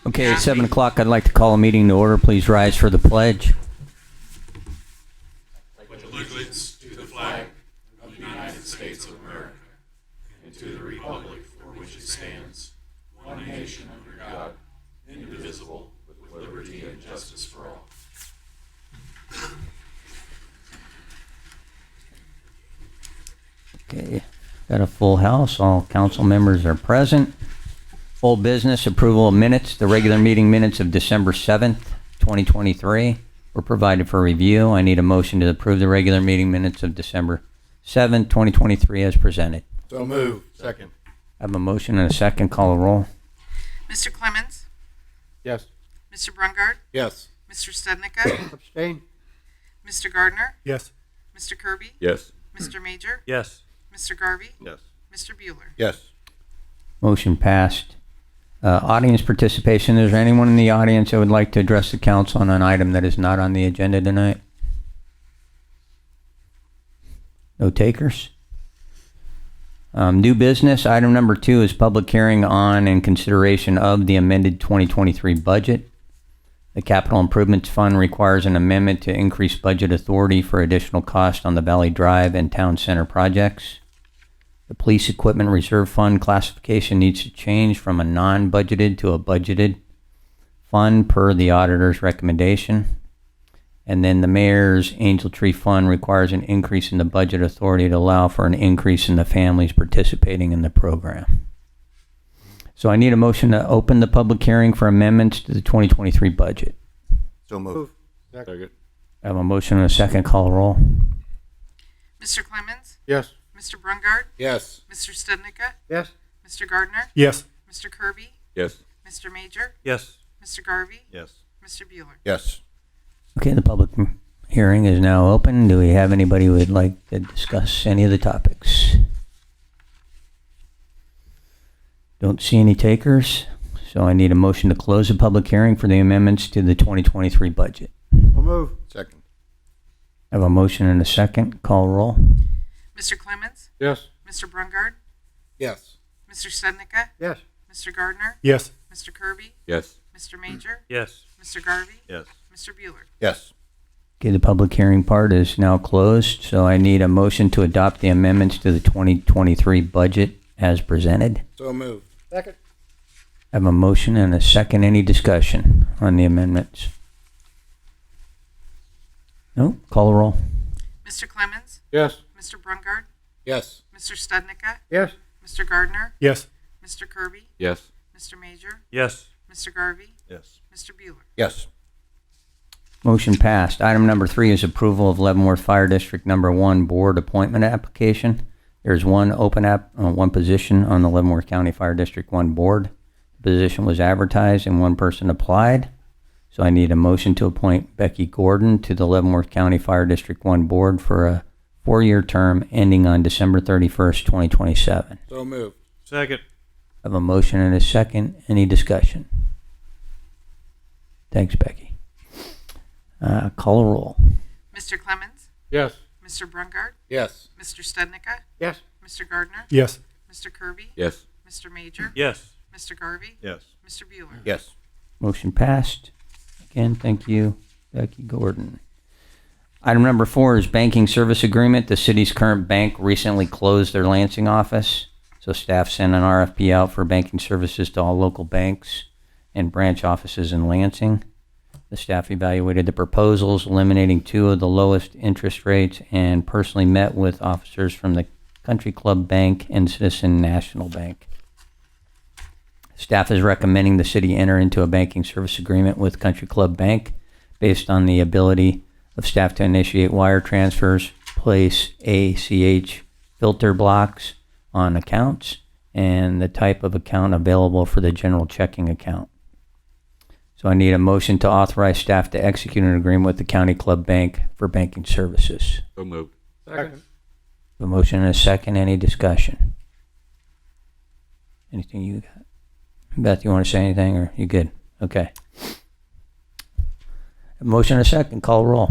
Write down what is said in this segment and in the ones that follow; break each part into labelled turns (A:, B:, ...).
A: Okay, at 7 o'clock, I'd like to call a meeting to order. Please rise for the pledge.
B: With allegiance to the flag of the United States of America and to the republic for which it stands, one nation under God, indivisible, with liberty and justice for all.
A: Okay, got a full house. All council members are present. Full business, approval of minutes. The regular meeting minutes of December 7th, 2023 were provided for review. I need a motion to approve the regular meeting minutes of December 7th, 2023 as presented.
C: So move. Second.
A: I have a motion and a second. Call a roll.
D: Mr. Clemens?
C: Yes.
D: Mr. Brungard?
C: Yes.
D: Mr. Stednicka?
C: Abstain.
D: Mr. Gardner?
C: Yes.
D: Mr. Kirby?
C: Yes.
D: Mr. Major?
C: Yes.
D: Mr. Garvey?
C: Yes.
D: Mr. Bueller?
C: Yes.
A: Motion passed. Audience participation. Is there anyone in the audience that would like to address the council on an item that is not on the agenda tonight? No takers? New business. Item number 2 is public hearing on and consideration of the amended 2023 budget. The Capital Improvements Fund requires an amendment to increase budget authority for additional cost on the Valley Drive and Town Center projects. The Police Equipment Reserve Fund classification needs to change from a non-budgeted to a budgeted fund per the auditor's recommendation. And then the Mayor's Angel Tree Fund requires an increase in the budget authority to allow for an increase in the families participating in the program. So I need a motion to open the public hearing for amendments to the 2023 budget.
C: So move. Second.
A: I have a motion and a second. Call a roll.
D: Mr. Clemens?
C: Yes.
D: Mr. Brungard?
C: Yes.
D: Mr. Stednicka?
C: Yes.
D: Mr. Gardner?
C: Yes.
D: Mr. Kirby?
C: Yes.
D: Mr. Major?
C: Yes.
D: Mr. Garvey?
C: Yes.
D: Mr. Bueller?
C: Yes.
A: Okay, the public hearing is now open. Do we have anybody who would like to discuss any of the topics? Don't see any takers, so I need a motion to close the public hearing for the amendments to the 2023 budget.
C: So move. Second.
A: I have a motion and a second. Call roll.
D: Mr. Clemens?
C: Yes.
D: Mr. Brungard?
C: Yes.
D: Mr. Stednicka?
C: Yes.
D: Mr. Gardner?
C: Yes.
D: Mr. Kirby?
C: Yes.
D: Mr. Major?
C: Yes.
D: Mr. Garvey?
C: Yes.
D: Mr. Bueller?
C: Yes.
A: Okay, the public hearing part is now closed, so I need a motion to adopt the amendments to the 2023 budget as presented.
C: So move. Second.
A: I have a motion and a second. Any discussion on the amendments? No? Call a roll.
D: Mr. Clemens?
C: Yes.
D: Mr. Brungard?
C: Yes.
D: Mr. Stednicka?
C: Yes.
D: Mr. Gardner?
C: Yes.
D: Mr. Kirby?
C: Yes.
D: Mr. Major?
C: Yes.
D: Mr. Garvey?
C: Yes.
D: Mr. Bueller?
C: Yes.
A: Motion passed. Item number 3 is approval of Leavenworth Fire District number 1 board appointment application. There's one one position on the Leavenworth County Fire District 1 board. The position was advertised and one person applied. So I need a motion to appoint Becky Gordon to the Leavenworth County Fire District 1 board for a 4-year term ending on December 31st, 2027.
C: So move. Second.
A: I have a motion and a second. Any discussion? Thanks, Becky. Call a roll.
D: Mr. Clemens?
C: Yes.
D: Mr. Brungard?
C: Yes.
D: Mr. Stednicka?
C: Yes.
D: Mr. Gardner?
C: Yes.
D: Mr. Kirby?
C: Yes.
D: Mr. Major?
C: Yes.
D: Mr. Garvey?
C: Yes.
D: Mr. Bueller?
C: Yes.
A: Motion passed. Again, thank you, Becky Gordon. Item number 4 is banking service agreement. The city's current bank recently closed their Lansing office, so staff sent an RFP out for banking services to all local banks and branch offices in Lansing. The staff evaluated the proposals, eliminating 2 of the lowest interest rates, and personally met with officers from the Country Club Bank and Citizen National Bank. Staff is recommending the city enter into a banking service agreement with Country Club Bank based on the ability of staff to initiate wire transfers, place ACH filter blocks on accounts, and the type of account available for the general checking account. So I need a motion to authorize staff to execute an agreement with the County Club Bank for banking services.
C: So moved. Second.
A: A motion and a second. Any discussion? Anything you got? Beth, you want to say anything, or you good? Okay. A motion and a second. Call roll.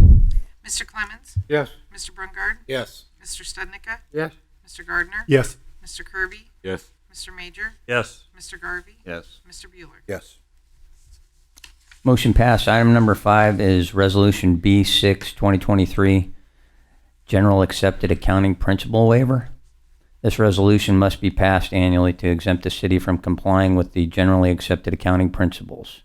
D: Mr. Clemens?
C: Yes.
D: Mr. Brungard?
C: Yes.
D: Mr. Stednicka?
C: Yes.
D: Mr. Gardner?
C: Yes.
D: Mr. Kirby?
C: Yes.
D: Mr. Major?
C: Yes.
D: Mr. Garvey?
C: Yes.
D: Mr. Bueller?
C: Yes.
A: Motion passed. Item number 5 is Resolution B6, 2023, General Accepted Accounting Principle Waiver. This resolution must be passed annually to exempt the city from complying with the generally accepted accounting principles.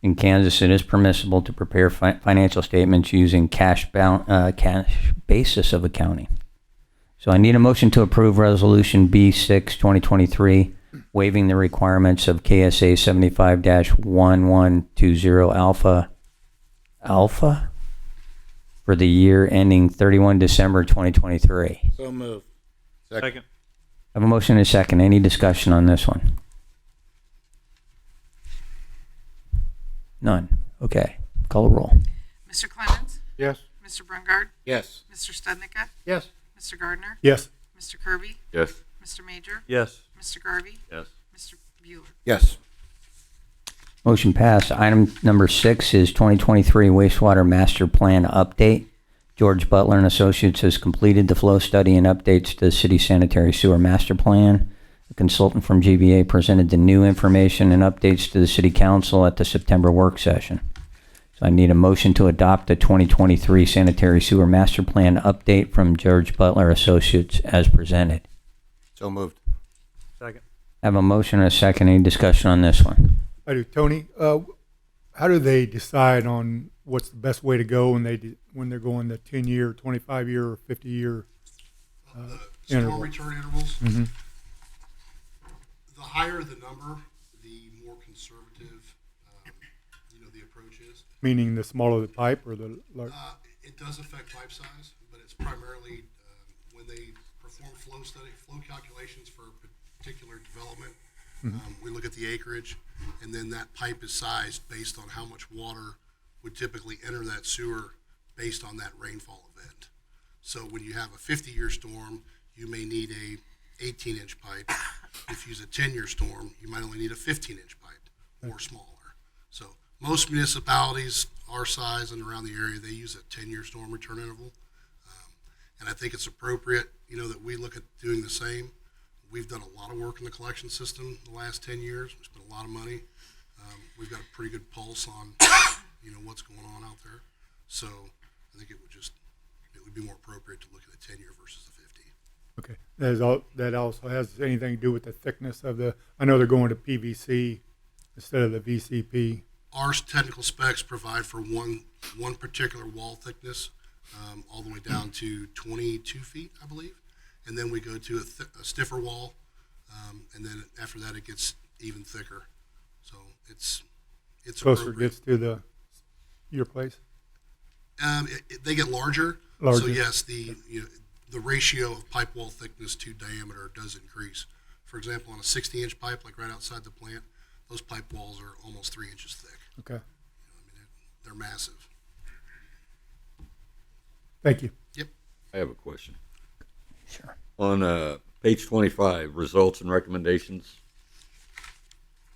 A: In Kansas, it is permissible to prepare financial statements using cash basis of accounting. So I need a motion to approve Resolution B6, 2023, waiving the requirements of KSA 75-1120 alpha for the year ending 31 December 2023.
C: So moved. Second.
A: I have a motion and a second. Any discussion on this one? None. Okay. Call a roll.
D: Mr. Clemens?
C: Yes.
D: Mr. Brungard?
C: Yes.
D: Mr. Stednica?
C: Yes.
D: Mr. Gardner?
C: Yes.
D: Mr. Kirby?
B: Yes.
D: Mr. Major?
C: Yes.
D: Mr. Garvey?
B: Yes.
D: Mr. Bueller?
C: Yes.
A: Motion passed. Item number 6 is 2023 wastewater master plan update. George Butler and Associates has completed the flow study and updates to the city sanitary sewer master plan. A consultant from GBA presented the new information and updates to the city council at the September work session. So I need a motion to adopt the 2023 sanitary sewer master plan update from George Butler Associates as presented.
C: So moved. Second.
A: I have a motion and a second. Any discussion on this one?
E: I do. Tony, how do they decide on what's the best way to go when they're going the 10-year, 25-year, or 50-year
F: Storm
E: interval?
F: return intervals.
E: Mm-hmm.
F: The higher the number, the more conservative, the approach is.
E: Meaning the smaller the pipe or the large?
F: It does affect pipe size, but it's primarily when they perform flow calculations for a particular development. We look at the acreage, and then that pipe is sized based on how much water would typically enter that sewer based on that rainfall event. So when you have a 50-year storm, you may need a 18-inch pipe. If you use a 10-year storm, you might only need a 15-inch pipe or smaller. So most municipalities our size and around the area, they use a 10-year storm return interval. And I think it's appropriate, that we look at doing the same. We've done a lot of work in the collection system the last 10 years. We spent a lot of money. We've got a pretty good pulse on, what's going on out there. So I think it would be more appropriate to look at a 10-year versus the 50.
E: Okay. That also has anything to do with the thickness of I know they're going to PVC instead of the VCP.
F: Our technical specs provide for one particular wall thickness, all the way down to 22 feet, I believe. And then we go to a stiffer wall, and then after that it gets even thicker. So it's
E: Closer it gets to your place?
F: they get larger.
E: Larger.
F: So yes, the ratio of pipe wall thickness to diameter does increase. For example, on a 60-inch pipe, like right outside the plant, those pipe walls are almost 3 inches thick.
E: Okay.
F: They're massive.
E: Thank you.
F: Yep.
B: I have a question.
A: Sure.
B: On page 25, results and recommendations,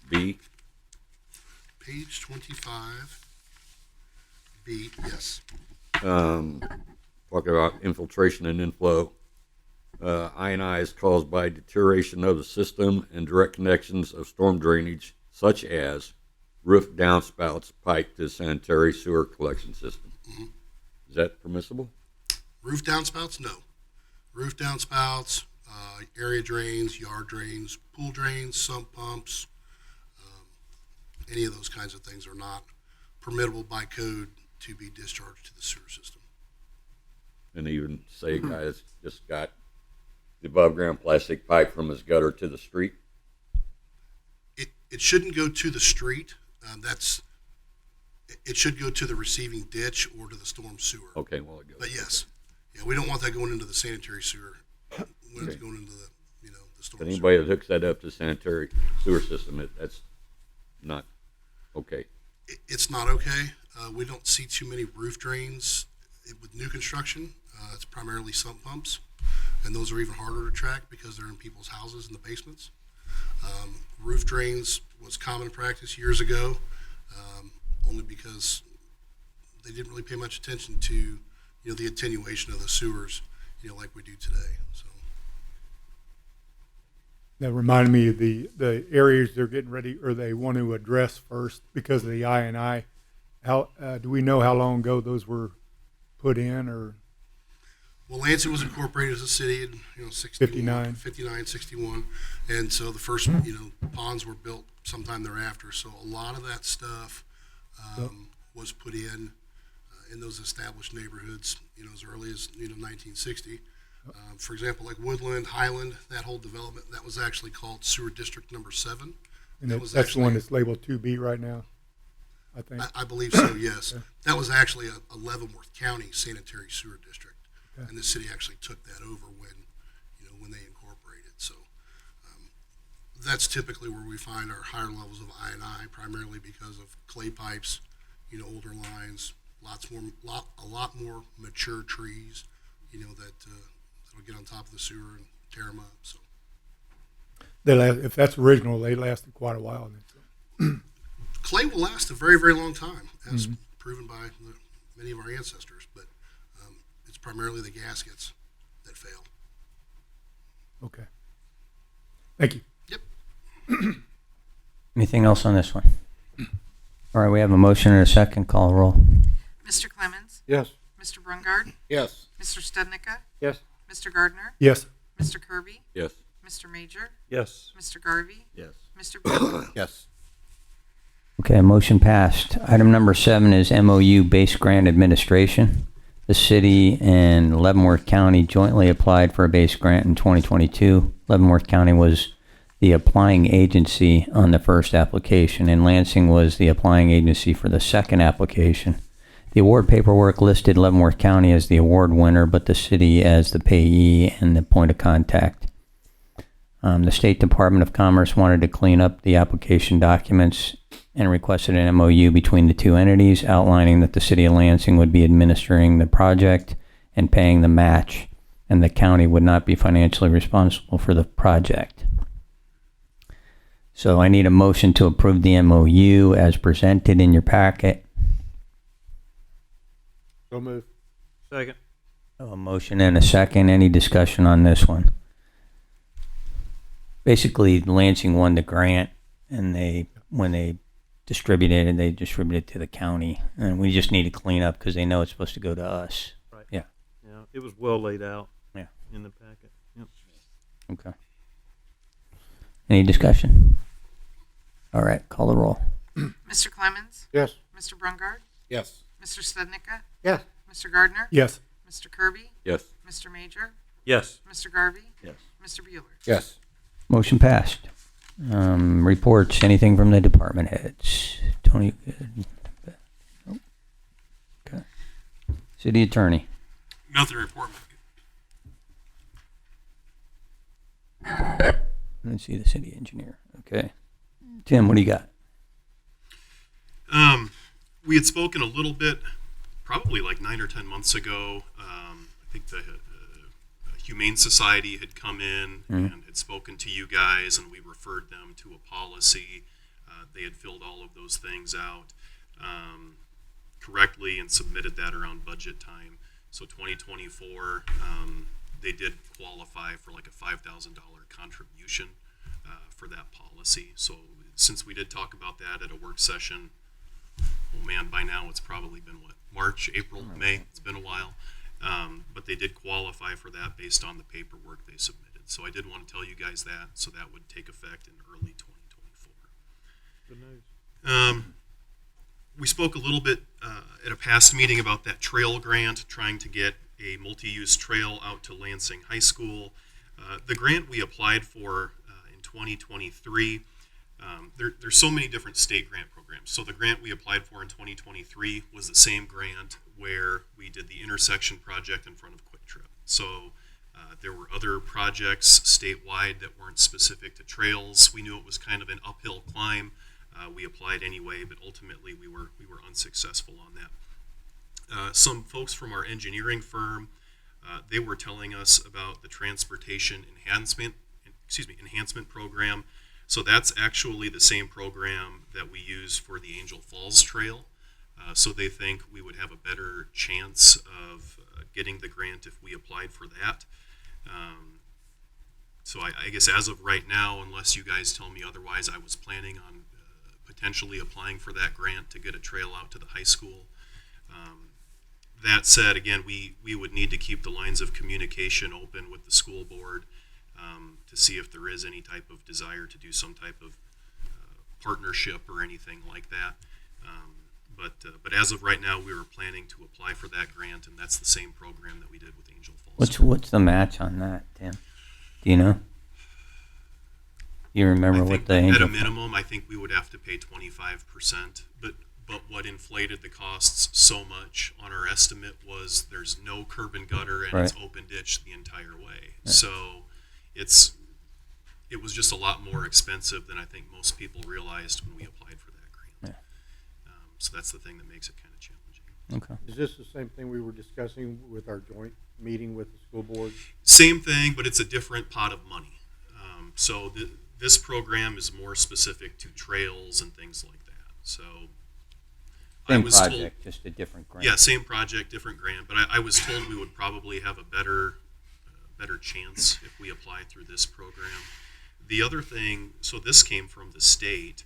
B: B.
F: Page 25, B, yes.
B: Talking about infiltration and inflow. I&I is caused by deterioration of the system and direct connections of storm drainage, such as roof downspouts piped to sanitary sewer collection system.
F: Mm-hmm.
B: Is that permissible?
F: Roof downspouts? No. Roof downspouts, area drains, yard drains, pool drains, sump pumps, any of those kinds of things are not permissible by code to be discharged to the sewer system.
B: And even say a guy that's just got the above ground plastic pipe from his gutter to the street.
F: It shouldn't go to the street. It should go to the receiving ditch or to the storm sewer.
B: Okay, well it goes.
F: But yes, we don't want that going into the sanitary sewer when it's going into the storm
B: But
F: sewer.
B: anybody that hooks that up to sanitary sewer system, that's not okay.
F: It's not okay. We don't see too many roof drains with new construction. It's primarily sump pumps, and those are even harder to track because they're in people's houses in the basements. Roof drains was common practice years ago, only because they didn't really pay much attention to the attenuation of the sewers, like we do today. So
E: That reminded me of the areas they're getting ready, or they want to address first because of the I&I. How, do we know how long ago those were put in, or?
F: Well, Lansing was incorporated as a city in
E: 59.
F: 59, 61, and so the first ponds were built sometime thereafter. So a lot of that stuff was put in those established neighborhoods, as early as 1960. For example, like Woodland, Highland, that whole development, that was actually called Sewer District Number 7.
E: And
F: That was
E: that's the one
F: actually-
E: that's labeled 2B right now, I think.
F: I believe so, yes. That was actually a Leavenworth County sanitary sewer district, and the city actually took that over when they incorporated. So that's typically where we find our higher levels of I&I, primarily because of clay pipes, older lines, a lot more mature trees, that'll get on top of the sewer and tear them up. So
E: If that's original, they lasted quite a while.
F: clay will last a very, very long time, as proven by many of our ancestors, but it's primarily the gaskets that fail.
E: Okay. Thank you.
F: Yep.
A: Anything else on this one? All right, we have a motion and a second. Call roll.
D: Mr. Clemens,
C: Yes.
D: Mr. Brungard,
C: Yes.
D: Mr. Stednicka,
C: Yes.
D: Mr. Gardner,
E: Yes.
D: Mr. Kirby,
C: Yes.
D: Mr. Major,
C: Yes.
D: Mr. Garvey,
C: Yes.
D: Mr. Bueller.
C: Yes.
A: Okay, motion passed. Item number 7 is MOU Base Grant Administration. The city and Leavenworth County jointly applied for a base grant in 2022. Leavenworth County was the applying agency on the first application, and Lansing was the applying agency for the second application. The award paperwork listed Leavenworth County as the award winner, but the city as the payee and the point of contact. The State Department of Commerce wanted to clean up the application documents and requested an MOU between the two entities outlining that the city of Lansing would be administering the project and paying the match, and the county would not be financially responsible for the project. So I need a motion to approve the MOU as presented in your packet.
C: So move. Second.
A: A motion and a second. Any discussion on this one? Basically, Lansing won the grant, and when they distributed it to the county, and we just need to clean up because they know it's supposed to go to us.
C: Right.
A: Yeah.
C: Yeah, it was well laid out.
A: Yeah.
C: In the packet. Yep.
A: Okay. Any discussion? All right, call the roll.
D: Mr. Clemens,
C: Yes.
D: Mr. Brungard,
C: Yes.
D: Mr. Stednicka,
C: Yes.
D: Mr. Gardner,
E: Yes.
D: Mr. Kirby,
C: Yes.
D: Mr. Major,
C: Yes.
D: Mr. Garvey,
C: Yes.
D: Mr. Bueller.
C: Yes.
A: Motion passed. Reports, anything from the department heads? Tony, good. Oh, okay. City attorney.
B: Nothing to report.
A: Let's see the city engineer. Okay. Tim, what do you got?
B: We had spoken a little bit, probably like 9 or 10 months ago. I think the Humane Society had come in and had spoken to you guys, and we referred them to a policy. They had filled all of those things out correctly and submitted that around budget time. So 2024, they did qualify for like a $5,000 contribution for that policy. So since we did talk about that at a work session, oh man, by now it's probably been what, March, April, May? It's been a while. But they did qualify for that based on the paperwork they submitted. So I did want to tell you guys that, so that would take effect in early 2024.
C: Good news.
B: We spoke a little bit at a past meeting about that trail grant, trying to get a multi-use trail out to Lansing High School. The grant we applied for in 2023, there's so many different state grant programs. So the grant we applied for in 2023 was the same grant where we did the intersection project in front of Quick Trip. So there were other projects statewide that weren't specific to trails. We knew it was kind of an uphill climb. We applied anyway, but ultimately we were unsuccessful on that. Some folks from our engineering firm, they were telling us about the transportation enhancement program. So that's actually the same program that we use for the Angel Falls Trail. So they think we would have a better chance of getting the grant if we applied for that. So I guess as of right now, unless you guys tell me otherwise, I was planning on potentially applying for that grant to get a trail out to the high school. That said, again, we would need to keep the lines of communication open with the school board to see if there is any type of desire to do some type of partnership or anything like that. But as of right now, we were planning to apply for that grant, and that's the same program that we did with Angel Falls.
A: What's the match on that, Tim? Do you know? You remember
B: I
A: what
B: think
A: the
B: at
A: Angel
B: a minimum, I think we would have to pay 25%. But what inflated the costs so much on our estimate was there's no curb and gutter and it's
A: Right.
B: open ditch the entire way. So it was just a lot more expensive than I think most people realized when we applied for that grant. So that's the thing that makes it kind of challenging.
A: Okay.
E: Is this the same thing we were discussing with our joint meeting with the school board?
B: Same thing, but it's a different pot of money. So this program is more specific to trails and things like that. So
A: Same
B: I was told,
A: project, just a different grant.
B: yeah, same project, different grant. But I was told we would probably have a better chance if we apply through this program. The other thing, so this came from the state.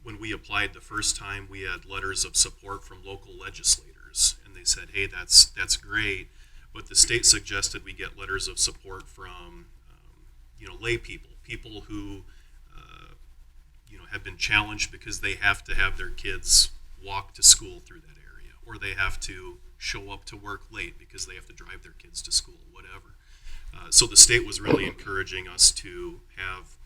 B: When we applied the first time, we had letters of support from local legislators, and they said, "Hey, that's great," but the state suggested we get letters of support from, lay people who, have been challenged because they have to have their kids walk to school through that area, or they have to show up to work late because they have to drive their kids to school, whatever. So the state was really encouraging us to have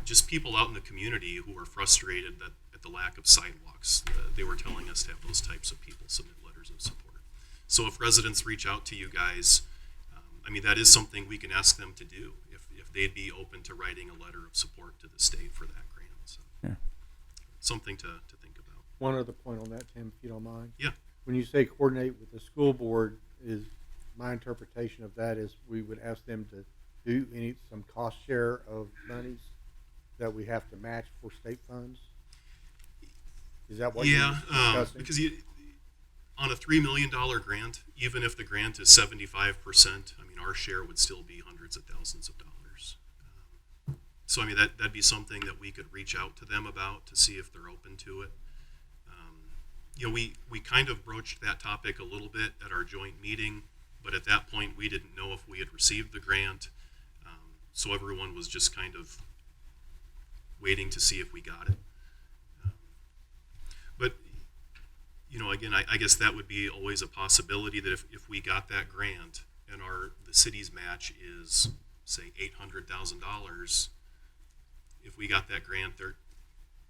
B: just people out in the community who were frustrated at the lack of sidewalks. They were telling us to have those types of people submit letters of support. So if residents reach out to you guys, that is something we can ask them to do if they'd be open to writing a letter of support to the state for that grant. So
A: Yeah.
B: something to think about.
E: One other point on that, Tim, if you don't mind.
B: Yeah.
E: When you say coordinate with the school board, is my interpretation of that is we would ask them to do some cost share of monies that we have to match for state funds? Is that what you're discussing?
B: Because on a $3 million grant, even if the grant is 75%, our share would still be hundreds of thousands of dollars. So that'd be something that we could reach out to them about to see if they're open to it. We kind of broached that topic a little bit at our joint meeting, but at that point we didn't know if we had received the grant. So everyone was just kind of waiting to see if we got it. But again, I guess that would be always a possibility that if we got that grant and the city's match is, say, $800,000, if we got that grant,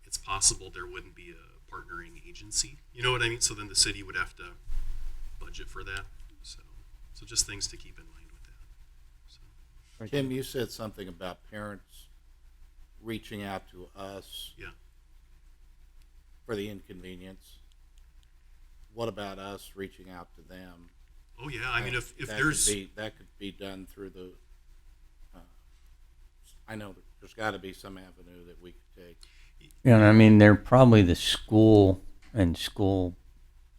B: it's possible there wouldn't be a partnering agency. You know what I mean? So then the city would have to budget for that. So just things to keep in mind with that. So,
G: Tim, you said something about parents reaching out to us
B: yeah.
G: for the inconvenience. What about us reaching out to them?
B: Oh yeah, if
G: that
B: there's
G: that could be done through the. I know there's got to be some avenue that we could take.
A: Yeah, they're probably the school and school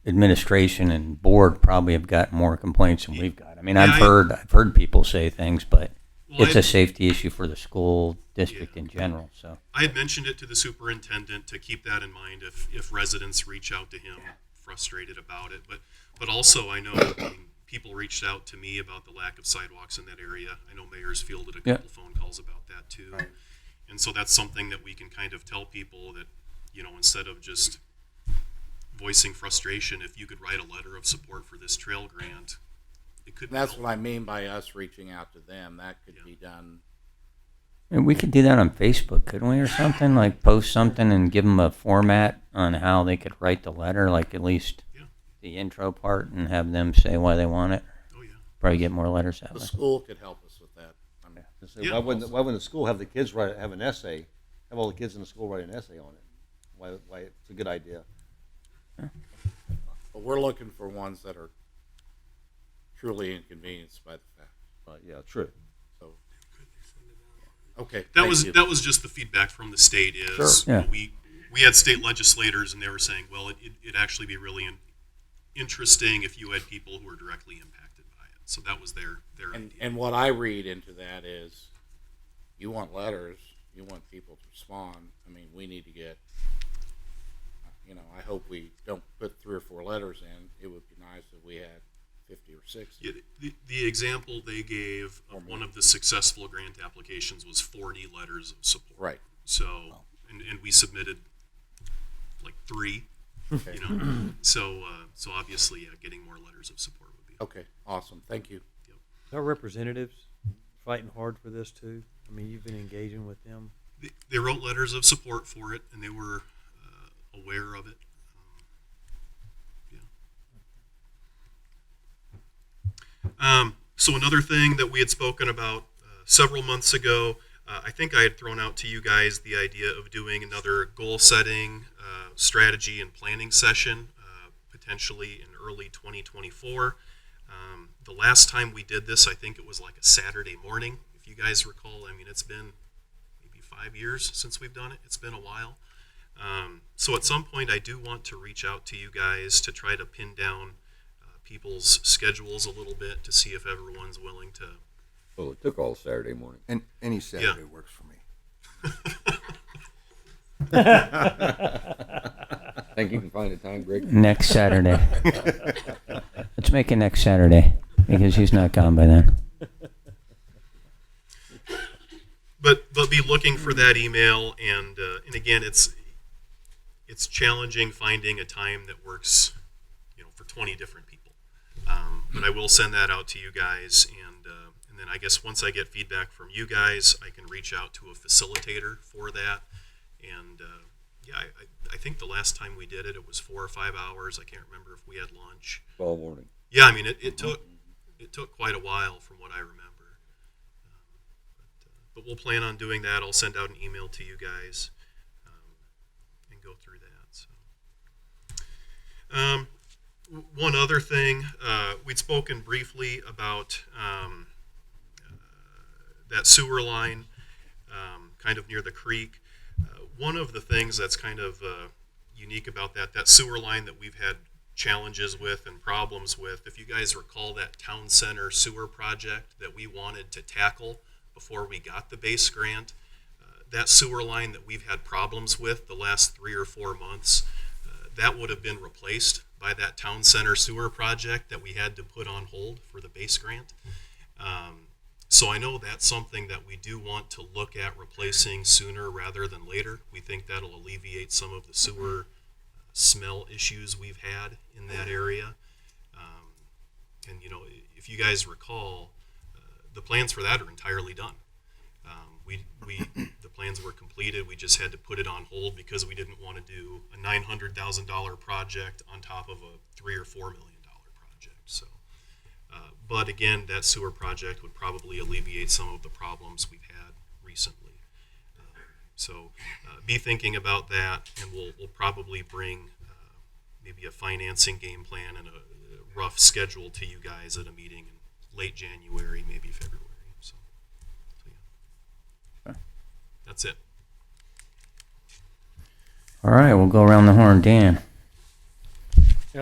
A: administration and board probably have got more complaints than we've got. I've heard people say things, but it's a safety issue for the school district in general. So
B: I had mentioned it to the superintendent to keep that in mind if residents reach out to him frustrated about it. But also I know people reached out to me about the lack of sidewalks in that area. I know Mayor's fielded a couple phone calls about that too.
G: Right.
B: And so that's something that we can kind of tell people that, instead of just voicing frustration, if you could write a letter of support for this trail grant, it could.
G: And that's what I mean by us reaching out to them. That could be done.
A: and we could do that on Facebook, couldn't we, or something? Like post something and give them a format on how they could write the letter, like at least the intro part, and have them say why they want it.
B: Oh yeah.
A: Probably get more letters that
G: The
A: way.
G: school could help us with that.
H: So
B: Yeah.
H: why wouldn't the school have the kids have an essay, have all the kids in the school write an essay on it? Why it's a good idea.
G: But we're looking for ones that are truly inconvenienced by the fact.
H: Yeah, true.
G: So, okay.
B: That
G: thank
B: was
G: you.
B: that was just the feedback from the state is
A: Sure. Yeah.
B: we had state legislators and they were saying, well, it'd actually be really interesting if you had people who were directly impacted by it. So that was their idea.
G: And what I read into that is you want letters, you want people to respond. I mean, we need to get, I hope we don't put 3 or 4 letters in. It would be nice if we had 50 or 60.
B: Yeah, the example they gave of one of the successful grant applications was 40 letters of support.
G: Right.
B: So, and we submitted like 3,
G: Okay.
B: So obviously, yeah, getting more letters of support would be.
G: Okay, awesome. Thank you.
C: Our representatives fighting hard for this too. I mean, you've been engaging with them.
B: They wrote letters of support for it, and they were aware of it. So another thing that we had spoken about several months ago, I think I had thrown out to you guys the idea of doing another goal setting, strategy, and planning session, potentially in early 2024. The last time we did this, I think it was like a Saturday morning, if you guys recall. I mean, it's been maybe 5 years since we've done it. It's been a while. So at some point, I do want to reach out to you guys to try to pin down people's schedules a little bit to see if everyone's willing to.
I: Well, it took all Saturday morning.
J: And any Saturday works for me.
I: Think you can find a time, Greg?
A: Next Saturday. Let's make it next Saturday because he's not gone by then.
B: But be looking for that email, and again, it's challenging finding a time that works, for 20 different people. But I will send that out to you guys, and then I guess once I get feedback from you guys, I can reach out to a facilitator for that. And I think the last time we did it, it was 4 or 5 hours. I can't remember if we had lunch.
I: All morning.
B: Yeah, I mean it took quite a while from what I remember. But we'll plan on doing that. I'll send out an email to you guys and go through that. So. One other thing, we'd spoken briefly about that sewer line kind of near the creek. One of the things that's kind of unique about that sewer line that we've had challenges with and problems with, if you guys recall that town center sewer project that we wanted to tackle before we got the base grant, that sewer line that we've had problems with the last 3 or 4 months, that would have been replaced by that town center sewer project that we had to put on hold for the base grant. So I know that's something that we do want to look at replacing sooner rather than later. We think that'll alleviate some of the sewer smell issues we've had in that area. And if you guys recall, the plans for that are entirely done. The plans were completed. We just had to put it on hold because we didn't want to do a $900,000 project on top of a $3 or $4 million project. So, but again, that sewer project would probably alleviate some of the problems we've had recently. So, be thinking about that, and we'll probably bring maybe a financing game plan and a rough schedule to you guys at a meeting in late January, maybe February. So yeah. That's it.
A: All right, we'll go around the horn. Dan.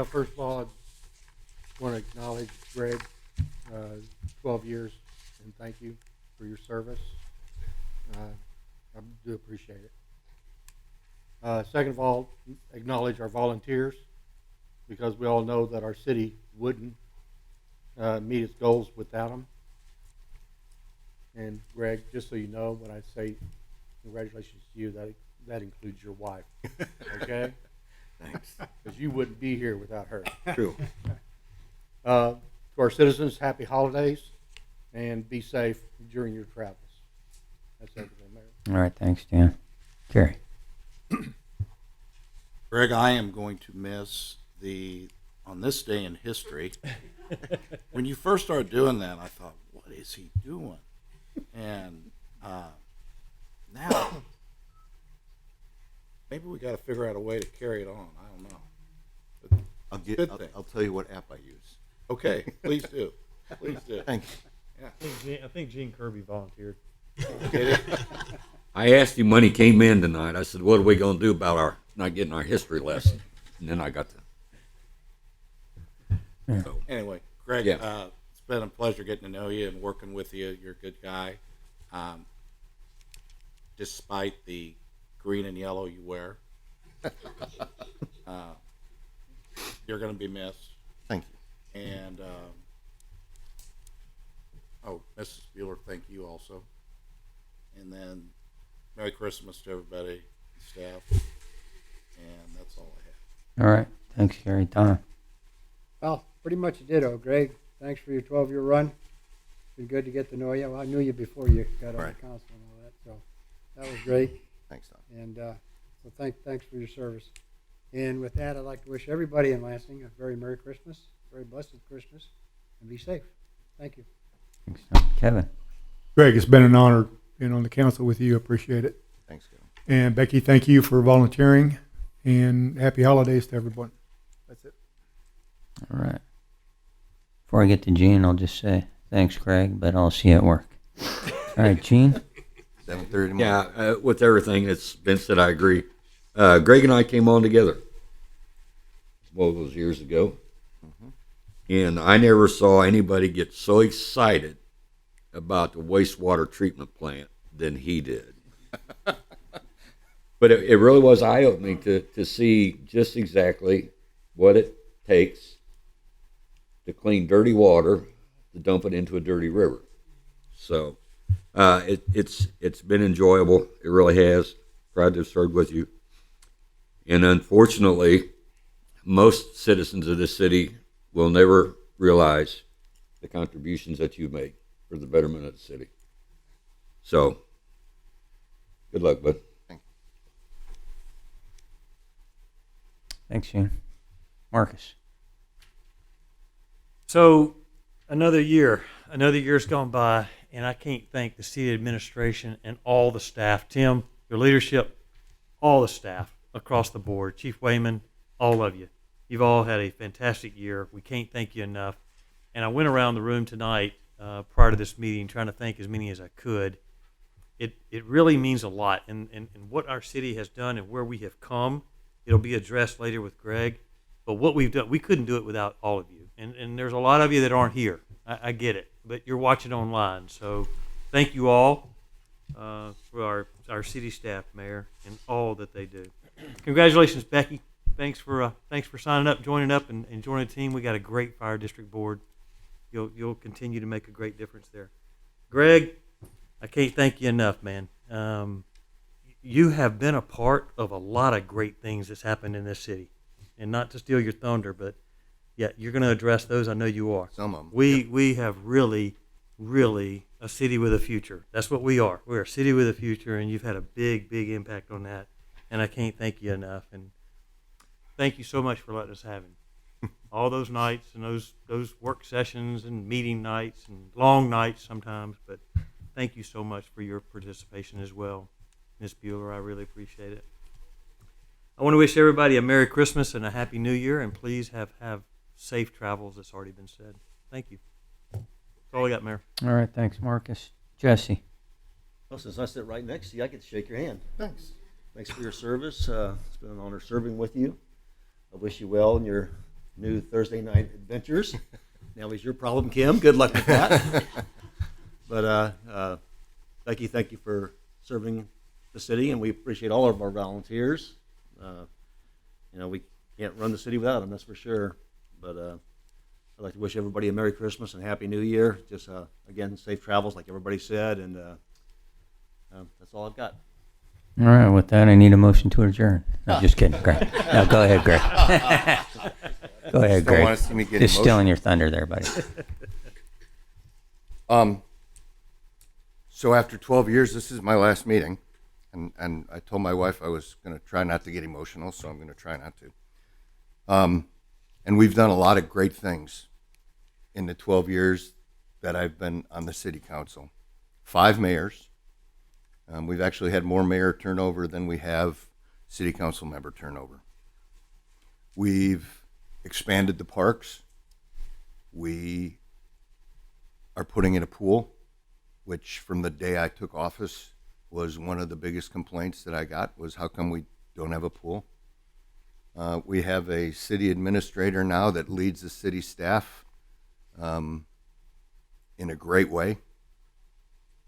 E: First of all, I want to acknowledge Greg, 12 years, and thank you for your service. I do appreciate it. Second of all, acknowledge our volunteers, because we all know that our city wouldn't meet its goals without them. And Greg, just so you know, when I say congratulations to you, that includes your wife. Okay?
J: Thanks.
E: Because you wouldn't be here without her.
J: True.
E: To our citizens, happy holidays, and be safe during your travels. That's everything, Mayor.
A: All right, thanks, Dan. Carrie.
G: Greg, I am going to miss on this day in history. When you first started doing that, I thought, what is he doing? And now, maybe we got to figure out a way to carry it on. I don't know. But good thing.
J: I'll tell you what app I use.
G: Okay, please do. Please do.
J: Thank you.
G: Yeah.
C: I think Gene Kirby volunteered.
I: I asked him when he came in tonight. I said, "What are we going to do about our not getting our history lesson?" And then I got to. So,
G: Anyway, Greg,
I: Yeah.
G: it's been a pleasure getting to know you and working with you. You're a good guy. despite the green and yellow you wear. You're going to be missed.
J: Thank you.
G: And, Mrs. Bueller, thank you also. And then Merry Christmas to everybody, staff. And that's all I have.
A: All right. Thanks, Gary. Donna.
K: Well, pretty much a ditto, Greg. Thanks for your 12-year run. It's been good to get to know you. Well, I knew you before you got on
J: Right.
K: the council and all that, so that was great.
J: Thanks, Tom.
K: And so thanks for your service. And with that, I'd like to wish everybody in Lansing a very Merry Christmas, very blessed Christmas, and be safe. Thank you.
A: Thanks, Kevin.
L: Greg, it's been an honor being on the council with you. Appreciate it.
J: Thanks, Kevin.
L: And Becky, thank you for volunteering, and happy holidays to everyone. That's it.
A: All right. Before I get to Gene, I'll just say thanks, Craig, but I'll see you at work. All right, Gene.
J: 7:30 tomorrow.
I: Yeah, with everything that's been said, I agree. Greg and I came on together. Well, it was years ago. And I never saw anybody get so excited about the wastewater treatment plant than he did. But it really was eye-opening to see just exactly what it takes to clean dirty water to dump it into a dirty river. So it's been enjoyable. It really has. Proud to have served with you. And unfortunately, most citizens of this city will never realize the contributions that you make for the betterment of the city. So, good luck, bud.
A: Thanks, Gene. Marcus.
C: So, another year's gone by, and I can't thank the city administration and all the staff. Tim, your leadership, all the staff across the board, Chief Wayman, all of you. You've all had a fantastic year. We can't thank you enough. And I went around the room tonight prior to this meeting trying to thank as many as I could. It really means a lot. And what our city has done and where we have come, it'll be addressed later with Greg. But what we've done, we couldn't do it without all of you. And there's a lot of you that aren't here. I get it. But you're watching online. So thank you all for our city staff, Mayor, and all that they do. Congratulations, Becky. Thanks for signing up, joining up, and joining the team. We got a great fire district board. You'll continue to make a great difference there. Greg, I can't thank you enough, man. You have been a part of a lot of great things that's happened in this city, and not to steal your thunder, but yeah, you're going to address those. I know you are.
J: Some of them.
C: We have really a city with a future. That's what we are. We're a city with a future, and you've had a big impact on that. And I can't thank you enough. And thank you so much for letting us have him. All those nights and those work sessions and meeting nights and long nights sometimes. But thank you so much for your participation as well, Ms. Bueller. I really appreciate it. I want to wish everybody a Merry Christmas and a Happy New Year, and please have safe travels. That's already been said. Thank you. That's all I got, Mayor.
A: All right, thanks, Marcus. Jesse.
H: Well, since I sit right next to you, I get to shake your hand.
J: Thanks.
H: Thanks for your service. It's been an honor serving with you. I wish you well in your new Thursday night adventures. Now is your problem, Kim. Good luck with that. But thank you for serving the city, and we appreciate all of our volunteers. We can't run the city without them, that's for sure. But I'd like to wish everybody a Merry Christmas and Happy New Year. Just, again, safe travels, like everybody said, and that's all I've got.
A: All right, with that, I need a motion to adjourn. No, just kidding, Greg. No, go ahead, Greg. Go ahead,
J: Don't
A: Greg.
J: want to see me get
A: Just
J: emotional.
A: stealing your thunder there, buddy.
J: So after 12 years, this is my last meeting, and I told my wife I was going to try not to get emotional, so I'm going to try not to. And we've done a lot of great things in the 12 years that I've been on the city council. 5 mayors. We've actually had more mayor turnover than we have city council member turnover. We've expanded the parks. We are putting in a pool, which from the day I took office was one of the biggest complaints that I got was how come we don't have a pool? We have a city administrator now that leads the city staff in a great way.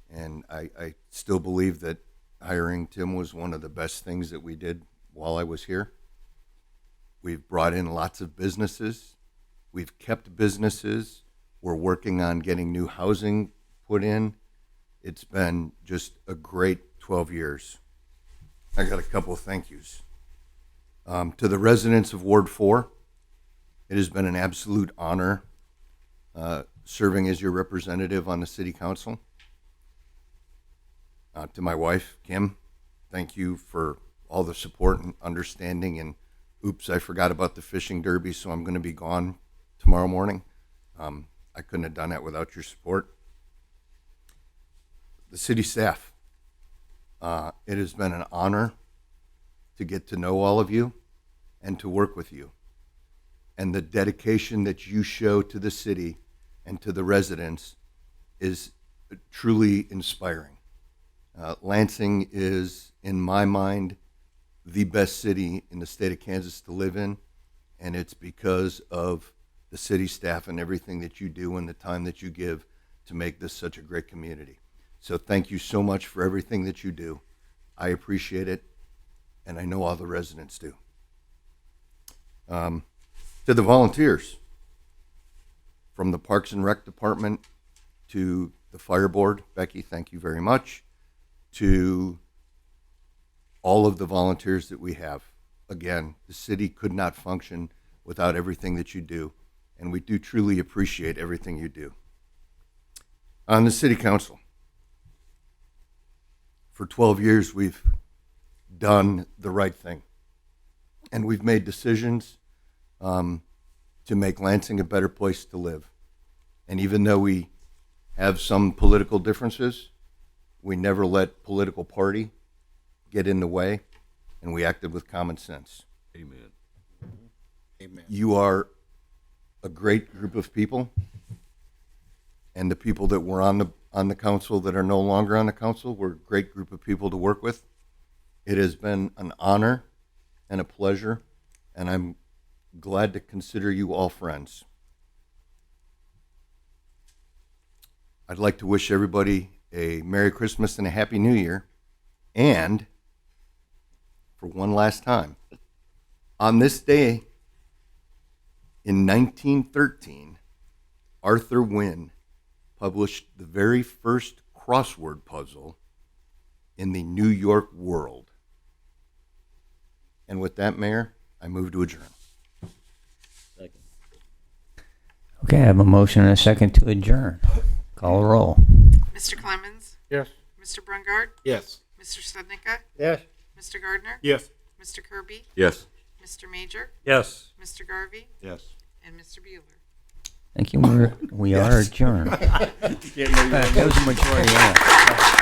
J: And I still believe that hiring Tim was one of the best things that we did while I was here. We've brought in lots of businesses. We've kept businesses. We're working on getting new housing put in. It's been just a great 12 years. I got a couple of thank yous. To the residents of Ward 4, it has been an absolute honor serving as your representative on the city council. To my wife, Kim, thank you for all the support and understanding. And oops, I forgot about the fishing derby, so I'm going to be gone tomorrow morning. I couldn't have done that without your support. The city staff, it has been an honor to get to know all of you and to work with you. And the dedication that you show to the city and to the residents is truly inspiring. Lansing is, in my mind, the best city in the state of Kansas to live in, and it's because of the city staff and everything that you do and the time that you give to make this such a great community. So thank you so much for everything that you do. I appreciate it, and I know all the residents do. To the volunteers, from the Parks and Rec Department to the Fire Board, Becky, thank you very much. To all of the volunteers that we have. Again, the city could not function without everything that you do, and we do truly appreciate everything you do. On the city council, for 12 years, we've done the right thing, and we've made decisions to make Lansing a better place to live. And even though we have some political differences, we never let political party get in the way, and we acted with common sense.
I: Amen.
J: Amen. You are a great group of people, and the people that were on the council that are no longer on the council, we're a great group of people to work with. It has been an honor and a pleasure, and I'm glad to consider you all friends. I'd like to wish everybody a Merry Christmas and a Happy New Year. And for one last time, on this day in 1913, Arthur Wynne published the very first crossword puzzle in the New York World. And with that, Mayor, I move to adjourn.
H: Second.
A: Okay, I have a motion and a second to adjourn. Call a roll.
D: Mr. Clemens?
E: Yes.
D: Mr. Brungard?
G: Yes.
D: Mr. Stednicka?
E: Yes.
D: Mr. Gardner?
L: Yes.
D: Mr. Kirby?
I: Yes.
D: Mr. Major?
C: Yes.
D: Mr. Garvey?
G: Yes.
D: And Mr. Bueller.
A: Thank you. We are adjourned. That was a majority. Yeah.